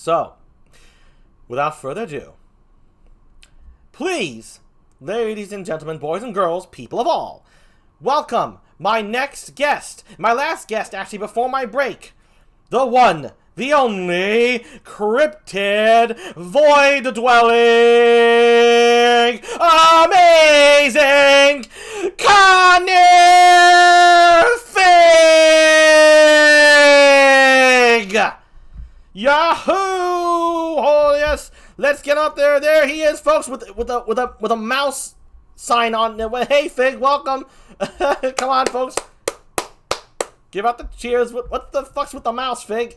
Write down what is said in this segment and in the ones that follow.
So, without further ado, please, ladies and gentlemen, boys and girls, people of all, welcome my next guest, my last guest actually before my break, the one, the only, Cryptid, void-dwelling, amazing, Connor Fig! Yahoo! Oh yes, let's get up there. There he is, folks, with a mouse sign on. Hey, Fig, welcome. Come on, folks. Give out the cheers. What the fuck's with the mouse, Fig?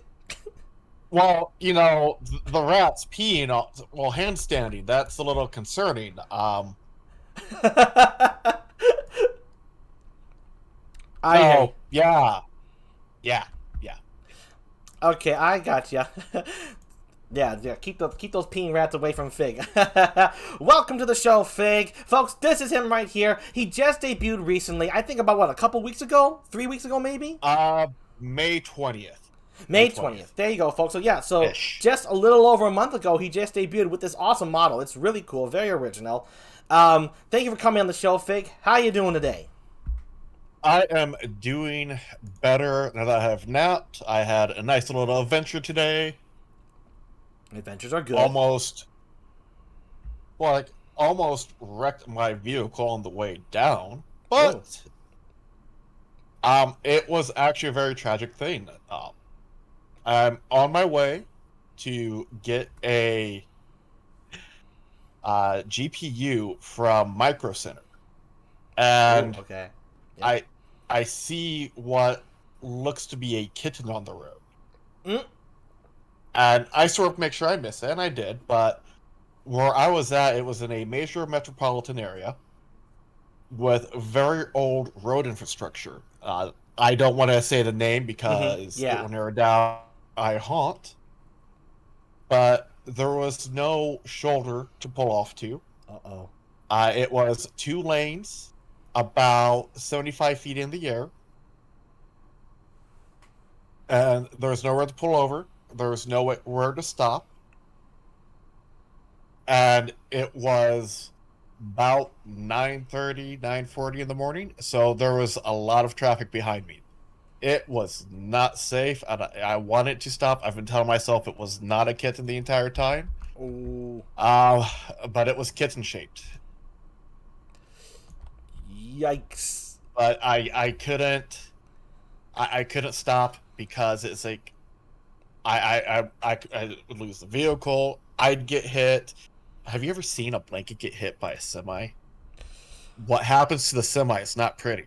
Well, the rat's peeing, handstanding. That's a little concerning. Yeah. Okay, I got ya. Yeah. Keep those peeing rats away from Fig. Welcome to the show, Fig, folks. This is him right here. He just debuted recently. I think about a couple weeks ago, 3 weeks ago, maybe. May 20th. May 20th. There you go, folks. So just a little over a month ago, he just debuted with this awesome model. It's really cool, very original. Thank you for coming on the show, Fig. How you doing today? I am doing better than I have not. I had a nice little adventure today. Adventures are good. Almost wrecked my vehicle on the way down, but it was actually a very tragic thing. I'm on my way to get a GPU from Micro Center, and okay. Yeah. I see what looks to be a kitten on the road. And I sort of make sure I miss it, and I did, but where I was at, it was in a major metropolitan area with very old road infrastructure. I don't want to say the name because it will narrow down I haunt, but there was no shoulder to pull off to. It was 2 lanes, about 75 feet in the air, and there's nowhere to pull over. There's nowhere to stop, and it was about 9:30, 9:40 in the morning, so there was a lot of traffic behind me. It was not safe, and I wanted to stop. I've been telling myself it was not a kitten the entire time. But it was kitten-shaped. Yikes! But I couldn't stop because it's like I would lose the vehicle. I'd get hit. Have you ever seen a blanket get hit by a semi? What happens to the semi is not pretty.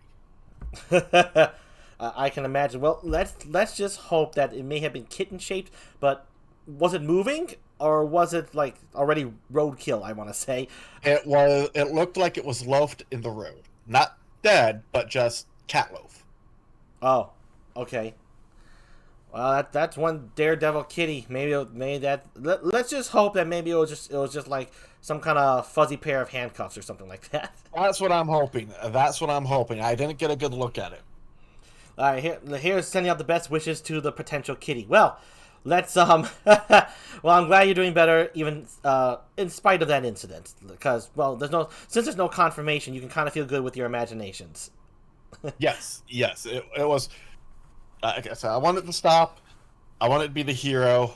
I can imagine. Well, let's just hope that it may have been kitten shaped, but was it moving or was it like already roadkill? I want to say it was. It looked like it was loafed in the road. Not dead, but just cat loaf. Oh, okay. Well, that's one daredevil kitty. Maybe that. Let's just hope that maybe it was just like some kind of fuzzy pair of handcuffs or something like that. That's what I'm hoping. I didn't get a good look at it. All right, here's sending out the best wishes to the potential kitty. Well, let's well, I'm glad you're doing better, even in spite of that incident, because since there's no confirmation, you can kind of feel good with your imaginations. Yes, it was. Like I said, I wanted to stop. I wanted to be the hero.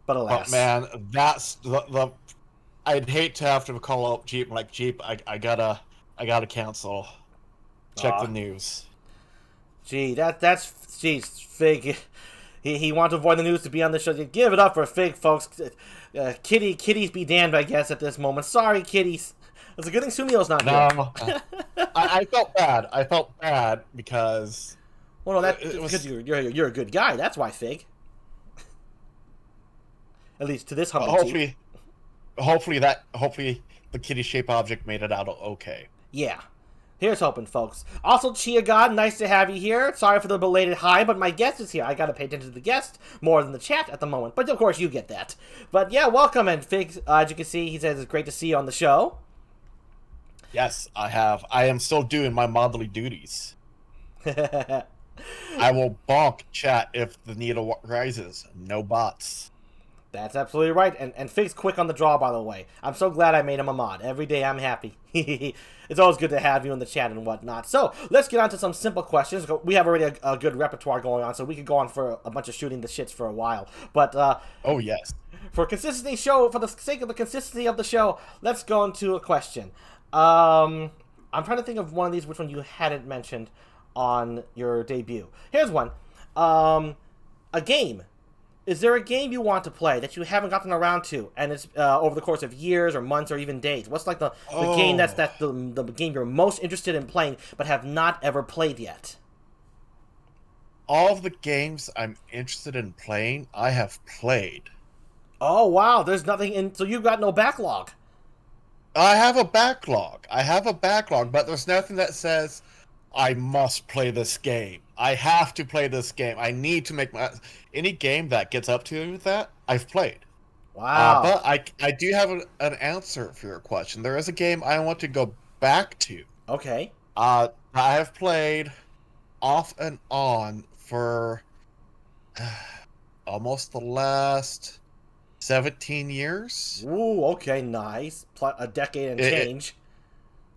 But alas, man, that's the. I'd hate to have to call up Jeep like Jeep. I gotta cancel. Check the news. Gee, geez, Fig. He wanted to avoid the news to be on the show. Give it up for Fig, folks. Kitties be damned, I guess, at this moment. Sorry, kitties. It's a good thing Sumio's not here. No, I felt bad. I felt bad because. Well, no, because you're a good guy. That's why, Fig. At least to this humble team. Hopefully the kitty shape object made it out okay. Yeah. Here's hoping, folks. Also, Chia God, nice to have you here. Sorry for the belated hi, but my guest is here. I gotta pay attention to the guest more than the chat at the moment. But of course, you get that. But yeah, welcome, and Fig, as you can see, he says it's great to see you on the show. Yes, I have. I am still doing my motherly duties. I will bonk chat if the need rises. No bots. That's absolutely right. And Fig's quick on the draw, by the way. I'm so glad I made him a mod. Every day I'm happy. It's always good to have you in the chat and whatnot. So, let's get on to some simple questions. We have already a good repertoire going on, so we could go on for a bunch of shooting the shits for a while. But, Oh, yes. for the sake of the consistency of the show, let's go into a question. I'm trying to think of one of these, which one you hadn't mentioned on your debut. Here's one. A game. Is there a game you want to play that you haven't gotten around to, and it's over the course of years or months or even days? What's like the game that's the game you're most interested in playing but have not ever played yet? All of the games I'm interested in playing, I have played. Oh wow, there's nothing in. So you've got no backlog. I have a backlog. But there's nothing that says I must play this game. I have to play this game. I need to make my any game that gets up to that I've played. Wow. But I do have an answer for your question. There is a game I want to go back to. Okay. I have played off and on for almost the last 17 years. Ooh. Okay. Nice. A decade and change.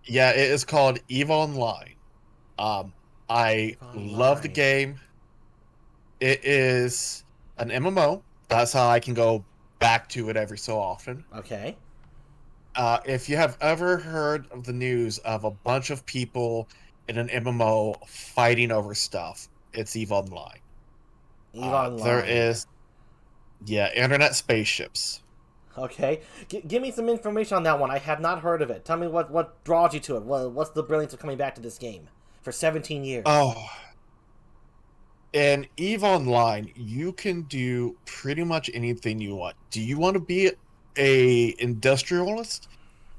Yeah, it is called EVE Online. I love the game. It is an MMO. That's how I can go back to it every so often. Okay. If you have ever heard of the news of a bunch of people in an MMO fighting over stuff, it's EVE Online. EVE Online. There is, internet spaceships. Okay. Give me some information on that one. I have not heard of it. Tell me what draws you to it. What's the brilliance of coming back to this game for 17 years? Oh. In EVE Online, you can do pretty much anything you want. Do you want to be a industrialist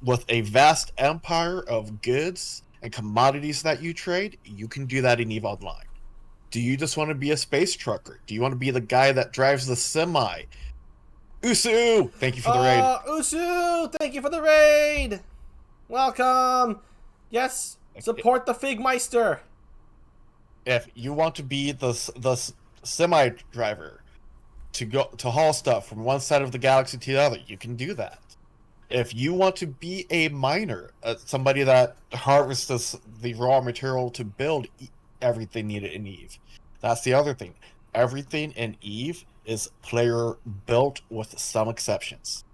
with a vast empire of goods and commodities that you trade? You can do that in EVE Online. Do you just want to be a space trucker? Do you want to be the guy that drives the semi? Usu! Thank you for the raid. Usu! Thank you for the raid! Welcome! Yes, support the Figmeister! If you want to be the semi driver to go to haul stuff from one side of the galaxy to the other, you can do that. If you want to be a miner, somebody that harvests the raw material to build everything needed in EVE, that's the other thing. Everything in EVE is player built with some exceptions.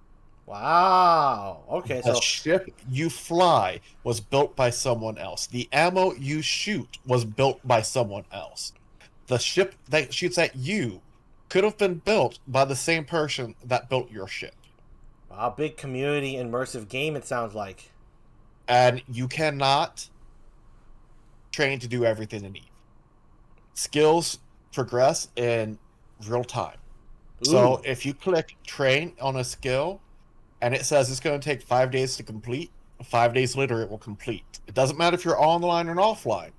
Wow. Okay, The so ship you fly was built by someone else. The ammo you shoot was built by someone else. The ship that shoots at you could have been built by the same person that built your ship. wow, big community immersive game it sounds like. And you cannot train to do everything in EVE. Skills progress in real time. So Ooh. if you click train on a skill and it says it's going to take 5 days to complete, 5 days later it will complete. It doesn't matter if you're online or offline,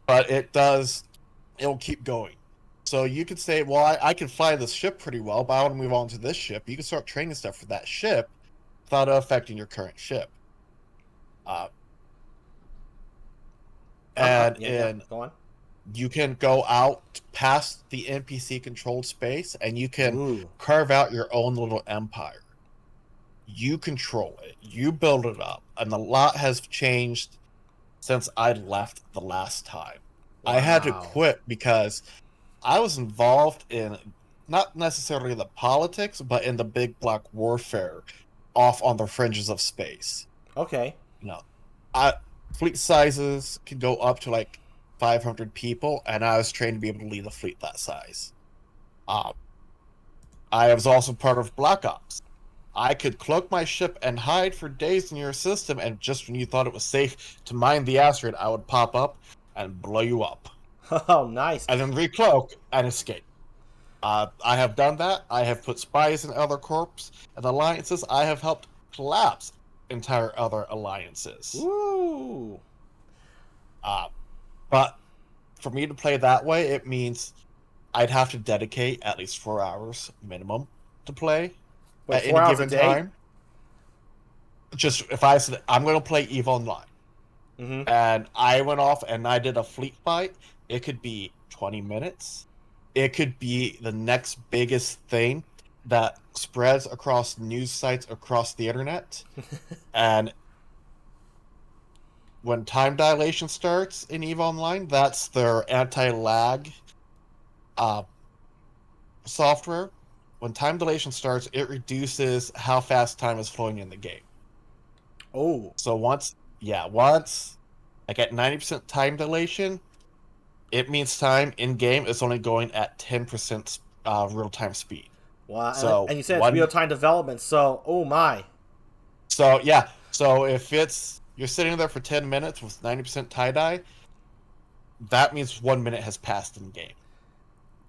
but it'll keep going. So you could say, well, I can fly this ship pretty well, but I want to move on to this ship. You can start training stuff for that ship without affecting your current ship. Go on. You can go out past the NPC controlled space and you can Ooh. carve out your own little empire. You control it. You build it up. And a lot has changed since I left the last time. Wow. I had to quit because I was involved in not necessarily the politics, but in the big black warfare off on the fringes of space. Okay. Fleet sizes could go up to like 500 people, and I was trained to be able to lead a fleet that size. I was also part of Black Ops. I could cloak my ship and hide for days in your system, and just when you thought it was safe to mine the asteroid, I would pop up and blow you up. Oh, nice. And then recloak and escape. I have done that. I have put spies in other corps and alliances. I have helped collapse entire other alliances. Woo! But for me to play that way, it means I'd have to dedicate at least 4 hours minimum to play at any given time. Just if I said I'm going to play EVE Online, and I went off and I did a fleet fight, it could be 20 minutes. It could be the next biggest thing that spreads across news sites across the internet. And when time dilation starts in EVE Online, that's their anti-lag software. When time dilation starts, it reduces how fast time is flowing in the game. Oh. So once like at 90% time dilation, it means time in game is only going at 10% real time speed. Wow. So And you said it's real time development, so oh my. so yeah, so if you're sitting there for 10 minutes with 90% tie dye, that means 1 minute has passed in game.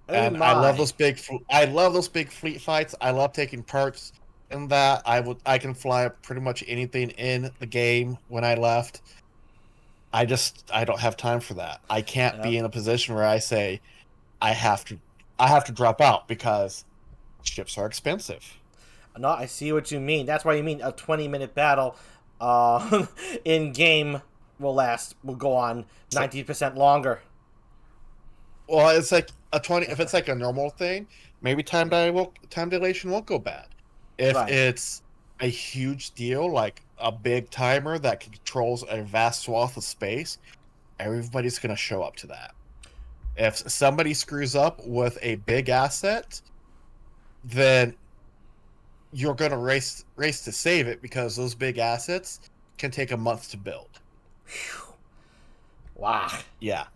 Oh And I love my. those big fleet fights. I love taking parts in that. I can fly up pretty much anything in the game when I left. I don't have time for that. I can't be Yep. in a position where I say I have to I have to drop out because ships are expensive. No, I see what you mean. That's why you mean a 20-minute battle in game will go on So, 90% longer. well, it's like a 20 if it's like a normal thing, maybe time dilation won't go bad. If Right. it's a huge deal like a big timer that controls a vast swath of space, everybody's going to show up to that. If somebody screws up with a big asset, then you're going to race to save it because those big assets can take a month to build. Wow. Yeah.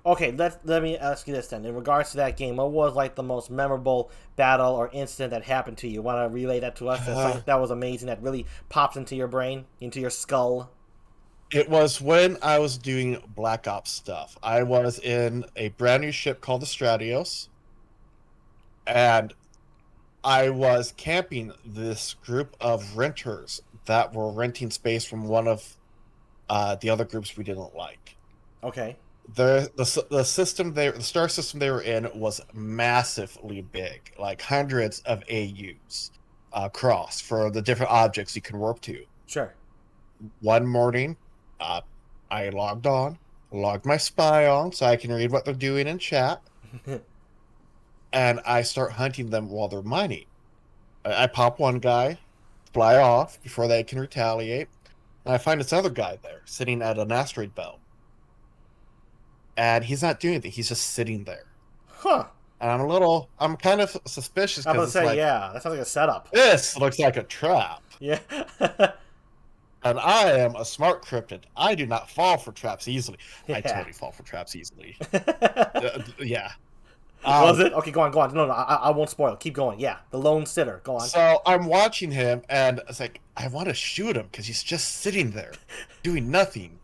Okay, let me ask you this then. In regards to that game, what was like the most memorable battle or incident that happened to you? Want to relay that to us? That's something that was amazing that really pops into your brain, into your skull. It was when I was doing Black Ops stuff. I was in a brand new ship called the Stratios, and I was camping this group of renters that were renting space from one of the other groups we didn't like. Okay. The star system they were in was massively big, like hundreds of AUs across for the different objects you can warp to. Sure. One morning, uh, I logged my spy on so I can read what they're doing in chat, and I start hunting them while they're mining. I pop one guy, fly off before they can retaliate, and I find this other guy there sitting at an asteroid belt. And he's not doing anything, he's just sitting there. Huh. And I'm kind of suspicious I'm because gonna it's say, like, yeah, that sounds like a setup. this looks like a trap. Yeah. And I am a smart cryptid. I do not fall for traps easily. I Yeah. totally fall for traps easily. Yeah. Was Um, it? Okay, go on, go on. No, I won't spoil. Keep going. Yeah, the lone sitter. Go on. so I'm watching him, and it's like, I want to shoot him because he's just sitting there doing nothing.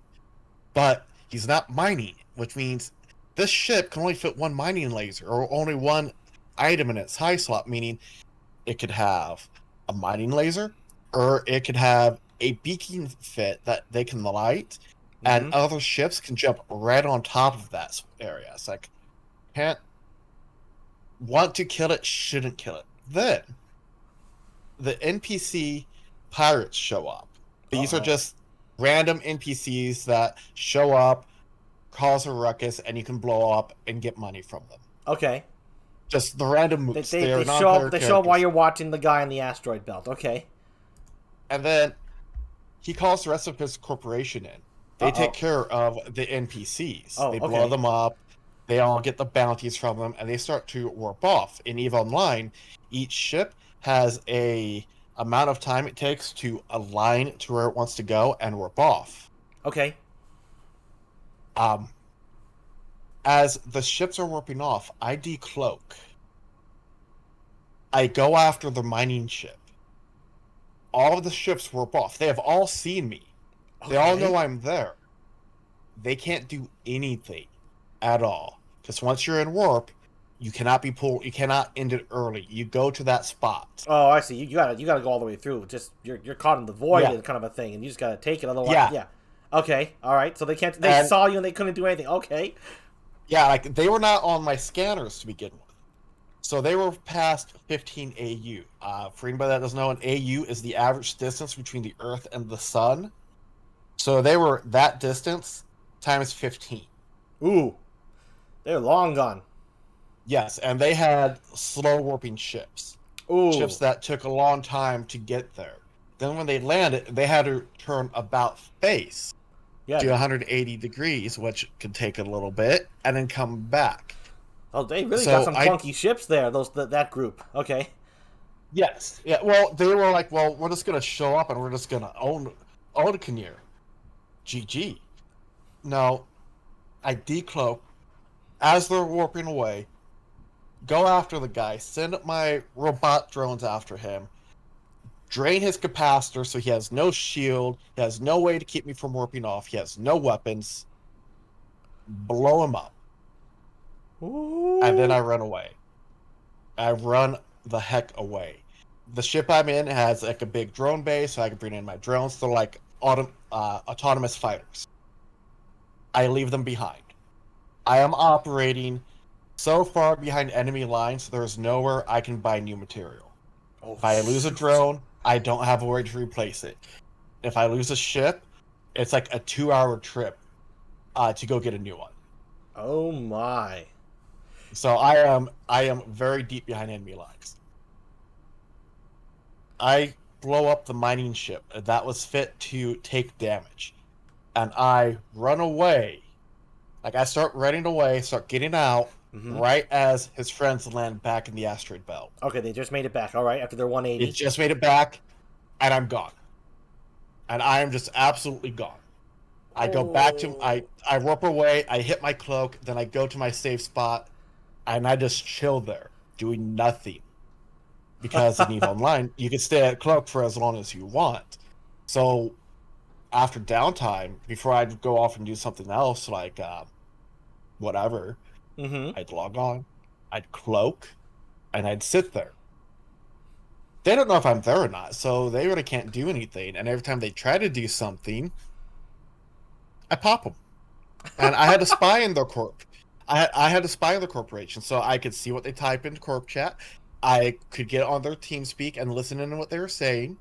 But he's not mining, which means this ship can only fit one mining laser or only one item in its high slot, meaning it could have a mining laser or it could have a beacon fit that they can light, and Mm-hmm. other ships can jump right on top of that area. It's like, can't want to kill it, shouldn't kill it. Then the NPC pirates show up. These are Uh-oh. just random NPCs that show up, cause a ruckus, and you can blow up and get money from them. Okay. Just the random They, mooks. they, They are they show non-player up. They show up while characters. you're watching the guy in the asteroid belt. Okay. And then he calls the rest of his corporation in. They take Uh-oh. care of the NPCs. Oh, They blow okay. them up. They all get the bounties from them, and they start to warp off. In EVE Online, each ship has a amount of time it takes to align to where it wants to go and warp off. Okay. Um, as the ships are warping off, I decloak. I go after the mining ship. All of the ships warp off. They have all seen me. They all know Okay. I'm there. They can't do anything at all. Because once you're in warp, you cannot be pulled. You cannot end it early. You go to that spot. Oh, I see. You gotta go all the way through. Just you're caught in the void Yeah, and kind of a thing, and you just gotta take it. Otherwise, yeah, yeah. Okay. All right. So they can't. They and saw you and they couldn't do anything. Okay. yeah. Like they were not on my scanners to begin with. So they were past 15 AU. For anybody that doesn't know, an AU is the average distance between the Earth and the Sun. So they were that distance times 15. Ooh, they're long gone. Yes, and they had slow warping ships. Ooh. ships that took a long time to get there. Then when they landed, they had to turn about face Yeah. to 180 degrees, which could take a little bit, and then come back. Oh, they really got So some clunky ships there. That group. Okay. yes, yeah. Well, they were like, well, we're just gonna show up and we're just gonna own a Kinnear. GG. No, I decloak as they're warping away. Go after the guy. Send my robot drones after him. Drain his capacitor so he has no shield. He has no way to keep me from warping off. He has no weapons. Blow him up. Ooh. And then I run away. I run the heck away. The ship I'm in has like a big drone base, so I can bring in my drones. They're like autonomous fighters. I leave them behind. I am operating so far behind enemy lines, there's nowhere I can buy new material. Oh, If I lose a drone, I don't have a way to replace it. If I lose a ship, it's like a 2-hour trip to go get a new one. Oh my. So I am very deep behind enemy lines. I blow up the mining ship that was fit to take damage, and I run away. Like I start running away, start getting out, right as his friends land back in the asteroid belt. Okay, they just made it back. All right, after their 180. It just made it back, and I'm gone. And I am just absolutely gone. I go back to I warp away. I hit my cloak, then I go to my safe spot, and I just chill there, doing nothing. Because in EVE Online, you can stay at cloak for as long as you want. So after downtime, before I'd go off and do something else, like whatever, I'd log on, I'd cloak, and I'd sit there. They don't know if I'm there or not, so they really can't do anything. And every time they try to do something, I pop them. And I had to spy in their corp. I had to spy on the corporation, so I could see what they type into corp chat. I could get on their team speak and listen in to what they were saying.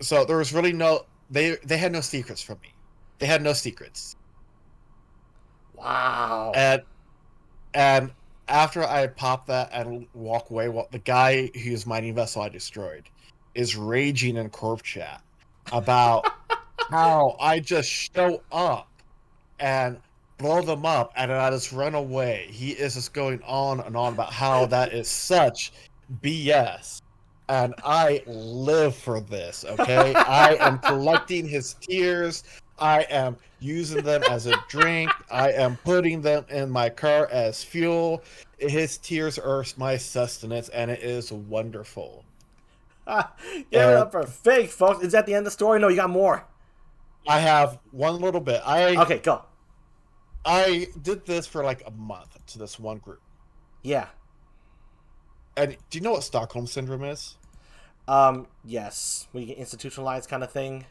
So there was really no they had no secrets from me. They had no secrets. Wow. And after I pop that and walk away, well, the guy whose mining vessel I destroyed is raging in corp chat about how I just show up and blow them up and I just run away. He is just going on and on about how that is such BS. And I live for this, okay? I am collecting his tears. I am using them as a drink. I am putting them in my car as fuel. His tears are my sustenance, and it is wonderful. Give it up for Fig, folks. Is that the end of the story? No, you got more. I have one little bit. Okay, go. I did this for like a month to this one group. Yeah. And do you know what Stockholm Syndrome is? Yes. We get institutionalized kind of thing.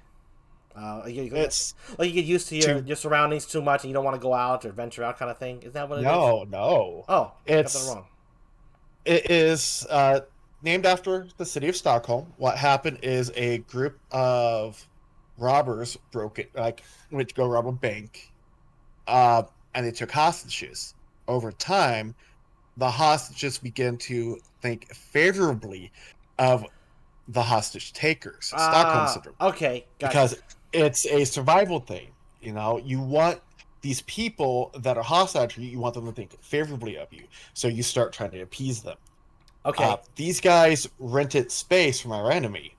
It's like you get used to your surroundings too much and you don't want to go out or venture out kind of thing. Is that what it is? No. Oh, it's got that wrong. It is named after the city of Stockholm. What happened is a group of robbers went to go rob a bank, and they took hostages. Over time, the hostages began to think favorably of the hostage takers. Stockholm Syndrome. Okay, gotcha. Because it's a survival thing. You know, you want these people that are hostile to you, you want them to think favorably of you. So you start trying to appease them. Okay. These guys rented space from our enemy.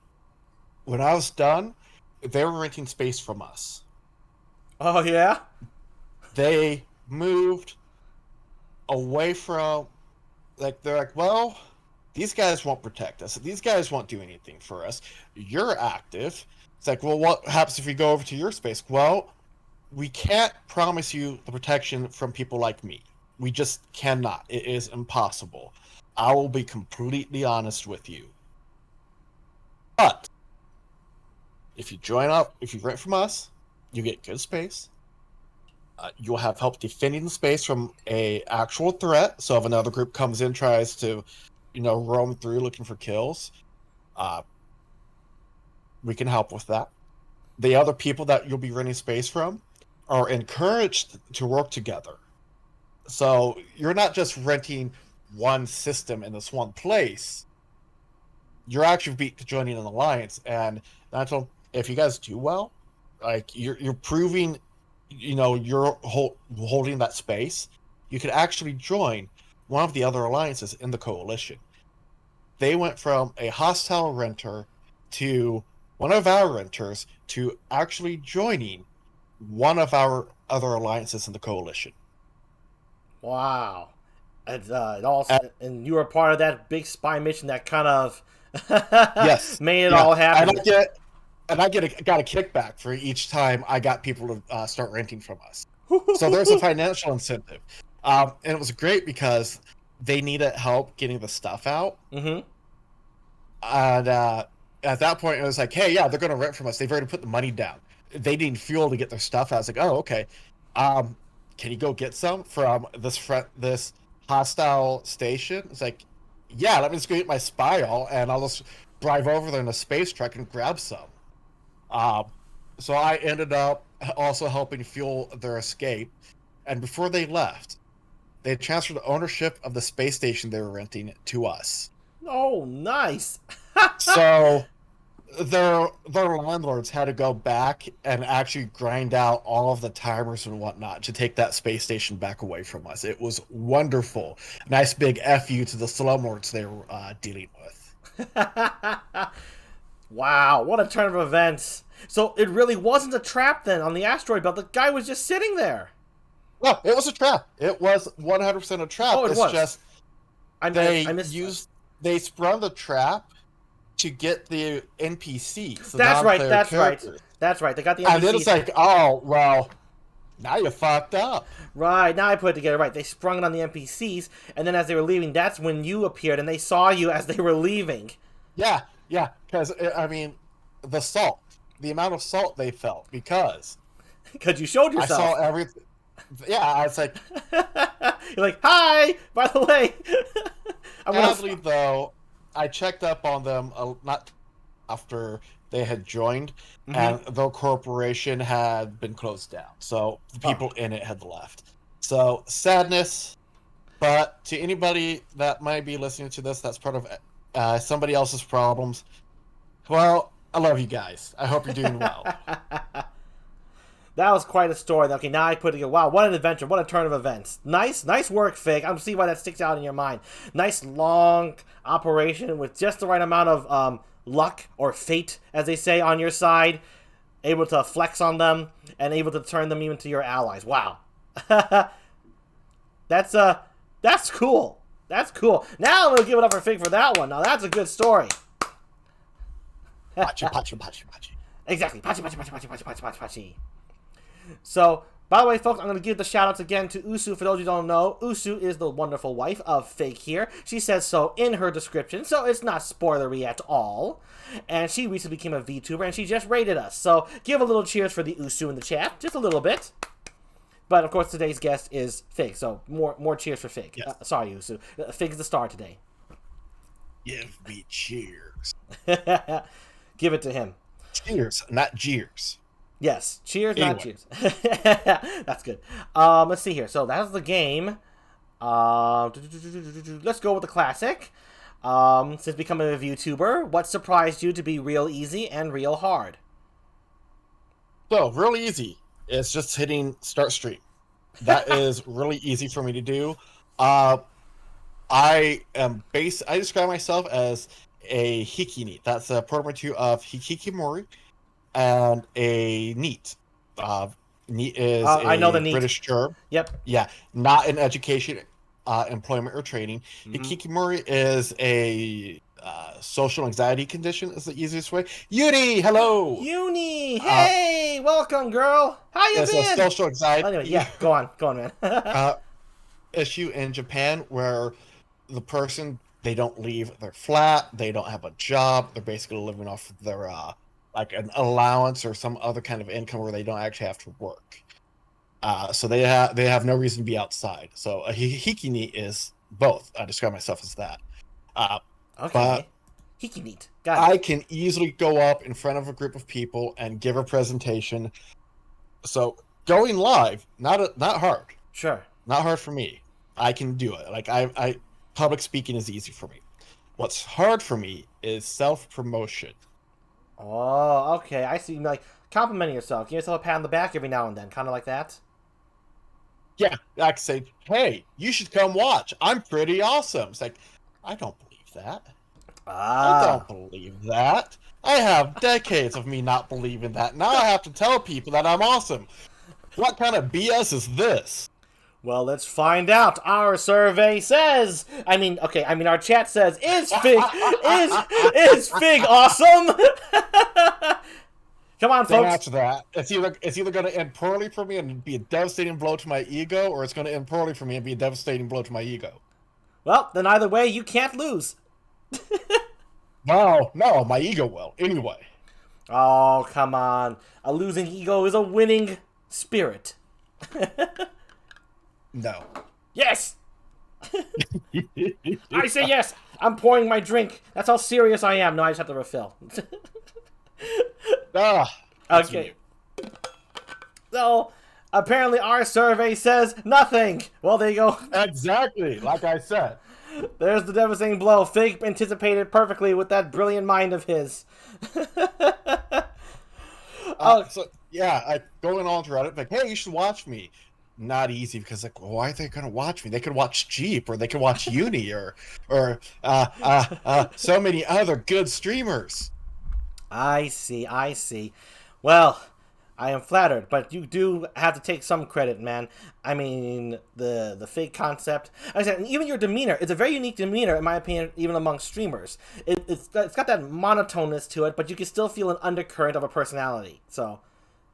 When I was done, they were renting space from us. Oh, yeah? They moved away from, they're like, well, these guys won't protect us. These guys won't do anything for us. You're active. It's like, well, what happens if we go over to your space? Well, we can't promise you the protection from people like me. We just cannot. It is impossible. I will be completely honest with you. But if you join up, if you rent from us, you get good space. You'll have help defending the space from a actual threat. So if another group comes in, tries to, roam through looking for kills, we can help with that. The other people that you'll be renting space from are encouraged to work together. So you're not just renting one system in this one place, you're actually joining an alliance. And I told, if you guys do well, like you're proving, you're holding that space, you could actually join one of the other alliances in the coalition. They went from a hostile renter to one of our renters to actually joining one of our other alliances in the coalition. Wow. It all, And, and you were part of that big spy mission that kind of yes, made it yeah, all happen. got a kickback for each time I got people to start renting from us. So there's a financial incentive, and it was great because they needed help getting the stuff out. Mm-hmm. And at that point, it was like, hey, yeah, they're going to rent from us. They've already put the money down. They need fuel to get their stuff out. I was like, oh, okay. Can you go get some from this hostile station? It's like, yeah, let me just go get my spy all, and I'll just drive over there in a space truck and grab some. So I ended up also helping fuel their escape. And before they left, they transferred ownership of the space station they were renting to us. Oh, nice. So their landlords had to go back and actually grind out all of the timers and whatnot to take that space station back away from us. It was wonderful. Nice big FU to the slumlords they were dealing with. Wow, what a turn of events. So it really wasn't a trap then on the asteroid belt. The guy was just sitting there. No, it was a trap. It was 100% a trap. Oh, it it's was. just they sprung the trap to get the NPCs. That's right. That's right. They got the NPCs. And then it's like, oh, well, now you fucked up. Right, now I put it together. Right, they sprung it on the NPCs, and then as they were leaving, that's when you appeared, and they saw you as they were leaving. Yeah, because, I mean, the amount of salt they felt, because you showed yourself. I saw everything. Yeah, I was like... You're like, hi, by the way. Sadly, though, I checked up on them not after they had joined, and their corporation had been closed down. So the people in it had left. So sadness, but to anybody that might be listening to this, that's part of somebody else's problems. Well, I love you guys. I hope you're doing well. That was quite a story. Okay, now I put it together. Wow, what an adventure. What a turn of events. Nice work, Fig. I don't see why that sticks out in your mind. Nice, long operation with just the right amount of luck or fate, as they say, on your side. Able to flex on them and able to turn them even to your allies. Wow. That's cool. That's cool. Now I'm going to give it up for Fig for that one. Now that's a good story. Pachi, pachi, pachi, pachi. Exactly. Pachi, pachi, pachi, pachi, pachi, pachi, pachi, pachi. So, by the way, folks, I'm going to give the shout-outs again to Usu. For those who don't know, Usu is the wonderful wife of Fig here. She says so in her description, so it's not spoilery at all. And she recently became a VTuber, and she just rated us. So, give a little cheers for the Usu in the chat. Just a little bit. But, of course, today's guest is Fig, so more cheers for Fig. Yes. Sorry, Usu. Fig's the star today. Give me cheers. Give it to him. Cheers, not jeers. Yes, cheers, anyway. Not cheers. That's good. Let's see here. So that's the game. Let's go with the classic. Since becoming a VTuber, what surprised you to be real easy and real hard? So, real easy. It's just hitting start stream. That is really easy for me to do. I describe myself as a hikini. That's a portmanteau of hikikomori and a neat. Neat is I know the neat. British term. Yep. Yeah, not in education, employment, or training. Hikikomori is a social anxiety condition, is the easiest way. Uni, hello! Uni! Hey! Welcome, girl! How you been? It's a social anxiety... Anyway, yeah, go on, man. Issue in Japan where the person, they don't leave their flat, they don't have a job, they're basically living off of their like an allowance or some other kind of income where they don't actually have to work. So they have no reason to be outside. So a hikini is both. I describe myself as that. Okay. But hikini. Got it. I can easily go up in front of a group of people and give a presentation. So going live, not hard. Sure. Not hard for me. I can do it. Like public speaking is easy for me. What's hard for me is self-promotion. Oh, okay. I see. Like complimenting yourself, give yourself a pat on the back every now and then, kind of like that. Yeah, I can say, hey, you should come watch. I'm pretty awesome. It's like, I don't believe that. I Ah. don't believe that. I have decades of me not believing that. Now I have to tell people that I'm awesome. What kind of BS is this? Well, let's find out. Our survey says. Our chat says, is Fig awesome? Come on, Don't folks. answer that. It's either going to end poorly for me and be a devastating blow to my ego, or it's going to end poorly for me and be a devastating blow to my ego. Well, then either way, you can't lose. No, my ego will. Anyway. Oh, come on. A losing ego is a winning spirit. No. Yes! I say yes! I'm pouring my drink. That's how serious I am. No, I just have to refill. Okay. So, apparently our survey says nothing. Well, there you go. Exactly, like I said. There's the devastating blow. Fig anticipated perfectly with that brilliant mind of his. Going on to Reddit, like, hey, you should watch me. Not easy because, like, well, why are they going to watch me? They could watch Jeep, or they could watch Uni, or so many other good streamers. I see. Well, I am flattered, but you do have to take some credit, man. I mean, the Fig concept. Like I said, even your demeanor. It's a very unique demeanor, in my opinion, even among streamers. It's got that monotoneness to it, but you can still feel an undercurrent of a personality. So,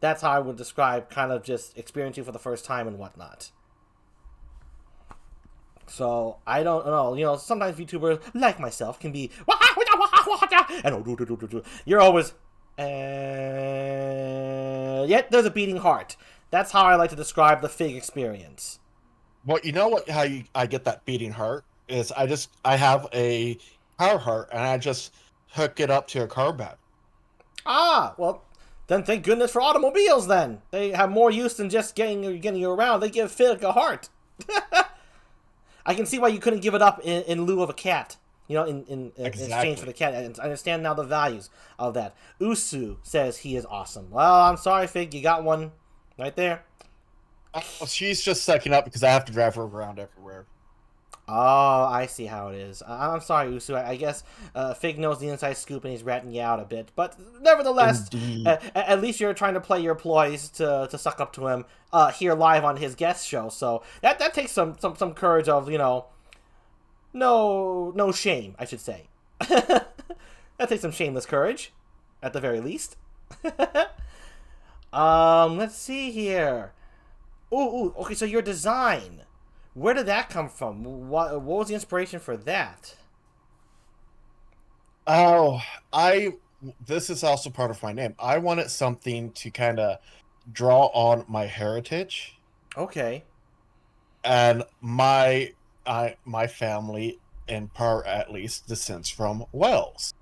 that's how I would describe kind of just experiencing for the first time and whatnot. So, I don't know. You know, sometimes YouTubers, like myself, can be... And you're always... Yet there's a beating heart. That's how I like to describe the Fig experience. Well, you know what? I get that beating heart is I have a car heart and I just hook it up to a car battery. Ah, well, then thank goodness for automobiles. Then they have more use than just getting you around. They give Fig a heart. I can see why you couldn't give it up in lieu of a cat. You know, in exchange for the cat. I understand now the values of that. Usu says he is awesome. Well, I'm sorry, Fig. You got one right there. Well, she's just sucking up because I have to drive her around everywhere. Oh, I see how it is. I'm sorry, Usu. I guess Fig knows the inside scoop and he's ratting you out a bit. But nevertheless, at least you're trying to play your ploys to suck up to him here live on his guest show. So that takes some courage of, you know, no shame, I should say. That takes some shameless courage, at the very least. Let's see here. Ooh, okay, so your design. Where did that come from? What was the inspiration for that? Oh, this is also part of my name. I wanted something to kind of draw on my heritage. Okay. And my family, in part at least, descends from Wales.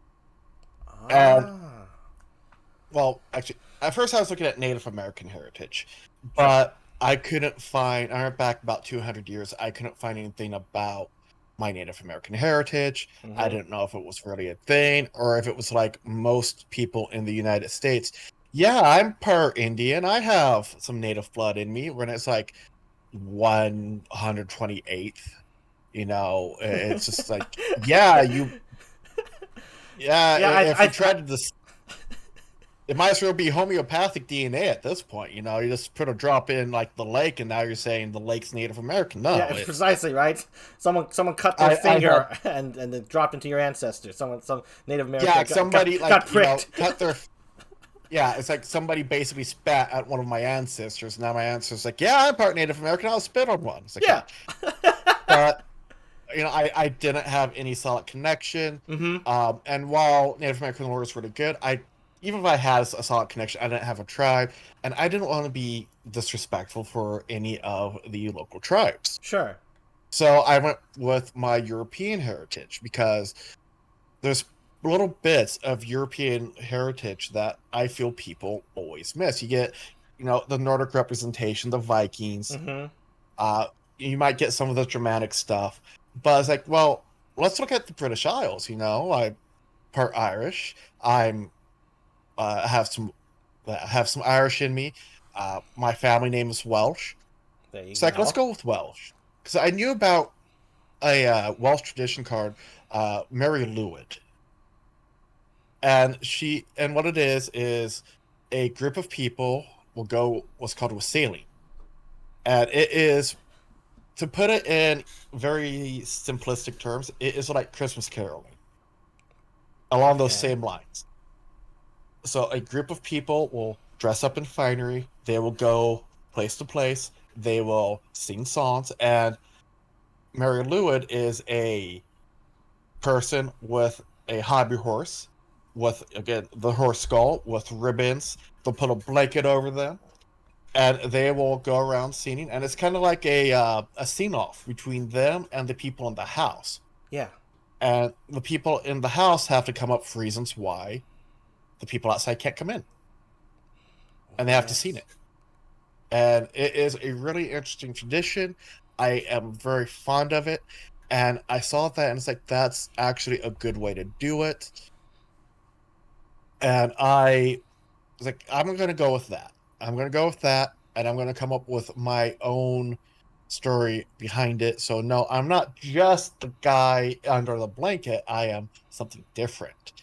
And, well, actually, at first I was looking at Native American heritage, but I couldn't find, I went back about 200 years, I couldn't find anything about my Native American heritage. I didn't know if it was really a thing, or if it was like most people in the United States. Yeah, I'm part Indian, I have some Native blood in me, when it's like 128th. You know, it's just like, if you tried to it might as well be homeopathic DNA at this point. You know, you just put a drop in like the lake, and now you're saying the lake's Native American. No, yeah, precisely right. Someone cut their finger and then dropped into your ancestors. Some Native American. Yeah, somebody got pricked. You know, cut their. Yeah, it's like somebody basically spat at one of my ancestors. Now my ancestor's like, yeah, I'm part Native American. I'll spit on one. It's like, yeah. But you know, I didn't have any solid connection. And while Native American lore is really good, even if I had a solid connection, I didn't have a tribe, and I didn't want to be disrespectful for any of the local tribes. Sure. So I went with my European heritage, because there's little bits of European heritage that I feel people always miss. You get, you know, the Nordic representation, the Vikings. You might get some of the Germanic stuff, But it's like, well, let's look at the British Isles. You know, I'm part Irish. I'm have some Irish in me. My family name is Welsh. There you So like, let's go. go with Welsh because I knew about a Welsh tradition called Mary Lwyd, and what it is a group of people will go what's called a sailing, and it is, to put it in very simplistic terms, it is like Christmas caroling along those Okay. same lines. So a group of people will dress up in finery. They will go place to place. They will sing songs, and Mary Lwyd is a person with a hobby horse, with again the horse skull with ribbons. They'll put a blanket over them, and they will go around singing. And it's kind of like a scene off between them and the people in the house. Yeah. And the people in the house have to come up with reasons why the people outside can't come in, and they have to sing Yes. it. And it is a really interesting tradition. I am very fond of it, and I saw that, and it's like that's actually a good way to do it. And I was like, I'm going to go with that. I'm going to go with that, and I'm going to come up with my own story behind it. So no, I'm not just the guy under the blanket. I am something different,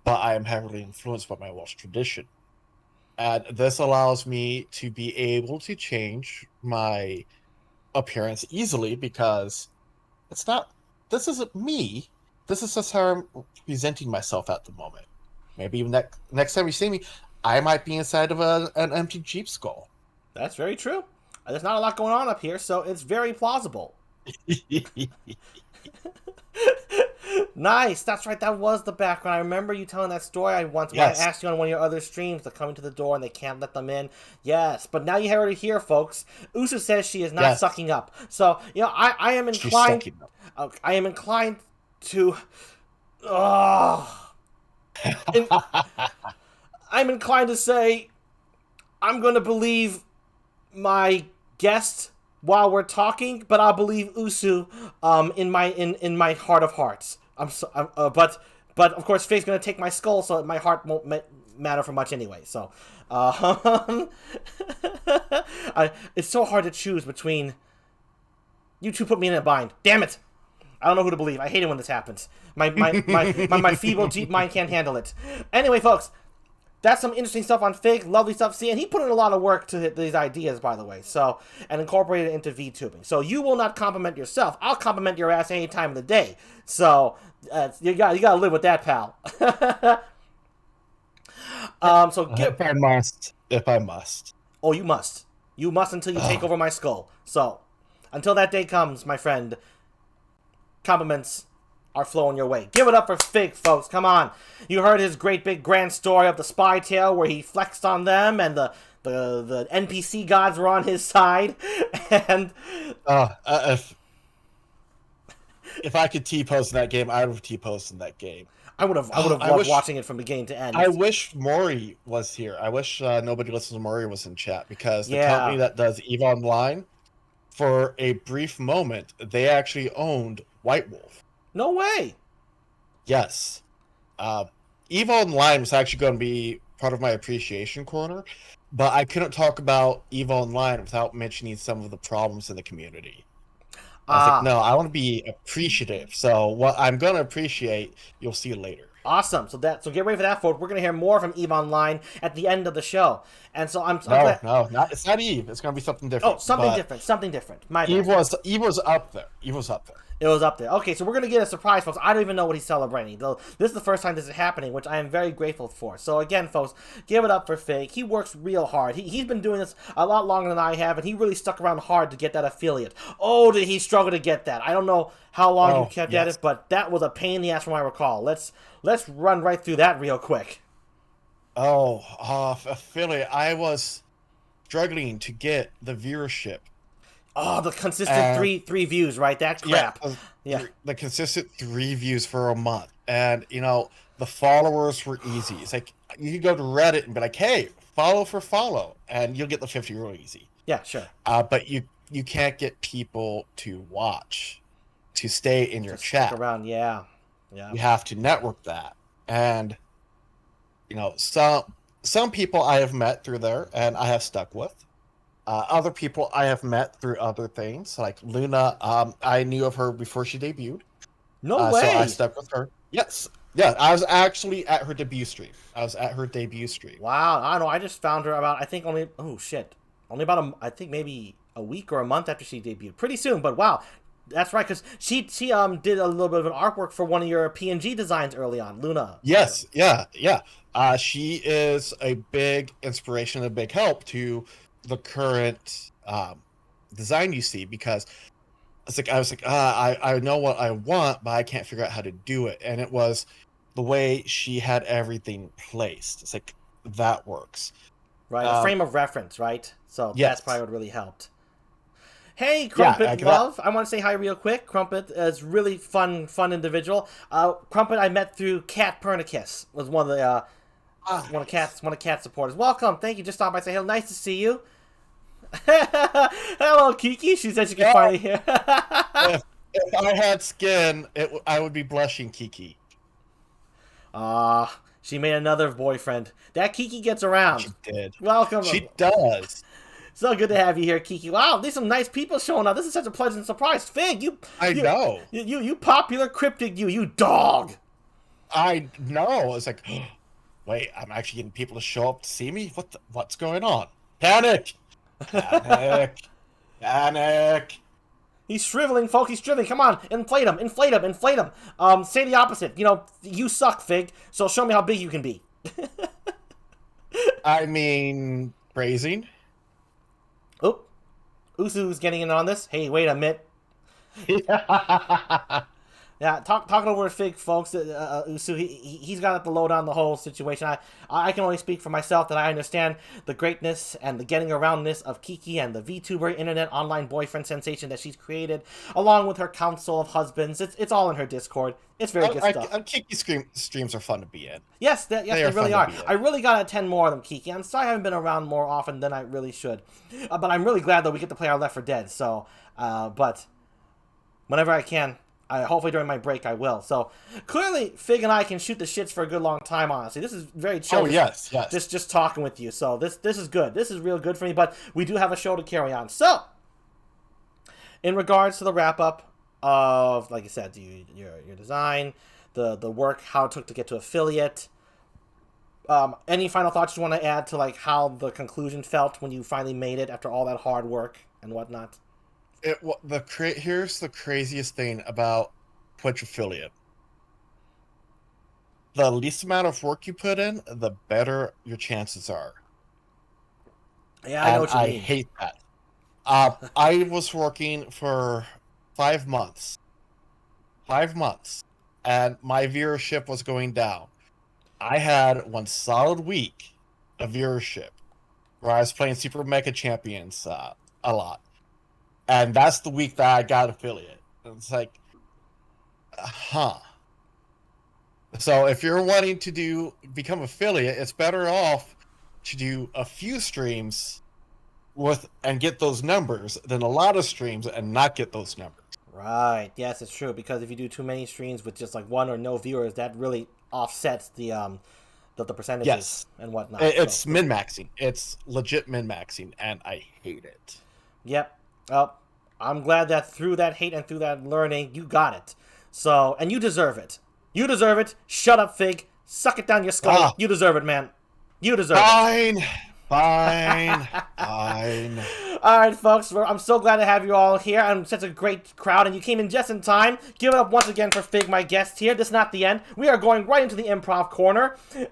but I am heavily influenced by my Welsh tradition. And this allows me to be able to change my appearance easily because it's not, this isn't me. This is just how I'm presenting myself at the moment. Maybe even next time you see me, I might be inside of an empty Jeep skull. That's very true. There's not a lot going on up here, so it's very plausible. Nice. That's right. That was the background. I remember you telling that story I once when I Yes. asked you on one of your other streams. They're coming to the door and they can't let them in. Yes, but now you heard it here, folks. Usu says she is not Yes. sucking up. So I am She's inclined. sucking them. I am inclined to. Oh, in, I'm inclined to say I'm going to believe my guest while we're talking, but I'll believe Usu in my heart of hearts. But of course, Faye's gonna take my skull, so my heart won't matter for much anyway. So, it's so hard to choose between you two. Put me in a bind. Damn it! I don't know who to believe. I hate it when this happens. My feeble deep mind can't handle it. Anyway, folks, that's some interesting stuff on Fig. Lovely stuff. See, and he put in a lot of work to these ideas, by the way. So, and incorporated it into VTubing. So you will not compliment yourself. I'll compliment your ass any time of the day. So you gotta live with that, pal. So If I must. If I must. Oh, you must. You must until you take Oh, over my skull. So, until that day comes, my friend, compliments are flowing your way. Give it up for Fig, folks. Come on. You heard his great big grand story of the spy tale where he flexed on them and the NPC gods were on his side. And uh, if if I could T-pose in that game, I would have T-posed in that game. I would have I loved wish watching it from beginning to end. I wish Maury was here. I wish nobody listens to Maury was in chat because the company Yeah. that does EVE Online, for a brief moment, they actually owned White Wolf. No way. Yes. Uh, EVE Online was actually going to be part of my appreciation corner, but I couldn't talk about EVE Online without mentioning some of the problems in the community. I was like, Ah, no, I want to be appreciative. So what I'm going to appreciate, you'll see later. awesome. So get ready for that, folks. We're gonna hear more from Eve Online at the end of the show. And so I'm No, glad. no, not it's not Eve. It's going to be something Oh, different. something But different. Something different. My bad. Eve was up there. Eve was up there. It was up there. Okay, so we're gonna get a surprise, folks. I don't even know what he's celebrating. Though this is the first time this is happening, which I am very grateful for. So again, folks, give it up for Fig. He works real hard. He's been doing this a lot longer than I have, and he really stuck around hard to get that affiliate. Oh, did he struggle to get that? I don't know how long you Oh, kept at yes. it, but that was a pain in the ass from what I recall. Let's run right through that real quick. Oh, affiliate. I was struggling to get the viewership. Oh, the consistent And three views, right? That yeah, crap. Yeah. the consistent 3 views for a month. And, the followers were easy. It's like, you could go to Reddit and be like, hey, follow for follow, and you'll get the 50 real easy. Yeah, sure. But you can't get people to watch. to stay in your Just chat. stick around, yeah. Yeah. You have to network that. And you know, some people I have met through there and I have stuck with. Other people I have met through other things, like Luna. I knew of her before she debuted, No so I way. stuck with her. Yes, yeah, I was actually at her debut stream. I was at her debut stream. Wow, I don't know. I just found her about, I think only, oh shit, only about I think maybe a week or a month after she debuted. Pretty soon, but wow, that's right, because she did a little bit of an artwork for one of your PNG designs early on, Luna. Yes, yeah, yeah. She is a big inspiration, a big help to the current design you see, because I was like, I know what I want, but I can't figure out how to do it. And it was the way she had everything placed. It's like, that works. Right, a frame of reference, right? So Yes. that's probably what really helped. Hey, Yeah, Crumpet Love. I want to say hi real quick. Crumpet is really fun individual. Crumpet I met through Cat Pernicus. Was one of the one of Cat's supporters. Welcome. Thank you. Just stopped by say hello. Nice to see you. Hello, Kiki. She said she could finally hear. if I had skin, I would be blushing, Kiki. She made another boyfriend. That Kiki gets around. She did. Welcome. She does. So good to have you here, Kiki. Wow, there's some nice people showing up. This is such a pleasant surprise. Fig, I know. You popular Cryptid, you dog. I know. It's like, wait, I'm actually getting people to show up to see me? What's going on? Panic! Panic! Panic! He's shriveling, folks. He's shriveling. Come on, inflate him, inflate him, inflate him. Say the opposite. You know, you suck, Fig. So show me how big you can be. I mean, praising. Oh, Usu's getting in on this. Hey, wait a minute. Yeah, talking over Fig, folks. Usu, he's got the lowdown on the whole situation. I can only speak for myself that I understand the greatness and the getting aroundness of Kiki and the VTuber internet online boyfriend sensation that she's created, along with her council of husbands. It's all in her Discord. It's very good stuff. Kiki streams are fun to be in. Yes, they really are. I really gotta attend more of them, Kiki. I'm sorry I haven't been around more often than I really should, but I'm really glad that we get to play our Left 4 Dead. So, but whenever I can. Hopefully during my break I will. So clearly Fig and I can shoot the shits for a good long time, honestly. This is very chill. Oh, yes. Just talking with you. So this is good. This is real good for me, but we do have a show to carry on. So in regards to the wrap up of, like I said, your design, the work, how it took to get to affiliate, any final thoughts you want to add to like how the conclusion felt when you finally made it after all that hard work and whatnot? Here's the craziest thing about Twitch affiliate. The least amount of work you put in, the better your chances are. Yeah, I know what you mean. I hate that. I was working for 5 months. 5 months. And my viewership was going down. I had one solid week of viewership where I was playing Super Mega Champions a lot. And that's the week that I got affiliate. It's like, huh. So if you're wanting to become affiliate, it's better off to do a few streams and get those numbers than a lot of streams and not get those numbers. Right. Yes, it's true. Because if you do too many streams with just like one or no viewers, that really offsets the percentages and whatnot. It's min-maxing. It's legit min-maxing, and I hate it. Yep. Well, I'm glad that through that hate and through that learning, you got it. So, and you deserve it. You deserve it. Shut up, Fig. Suck it down your skull. You deserve it, man. You deserve it. Fine. All right, folks. I'm so glad to have you all here. I'm such a great crowd, and you came in just in time. Give it up once again for Fig, my guest here. This is not the end. We are going right into the improv corner.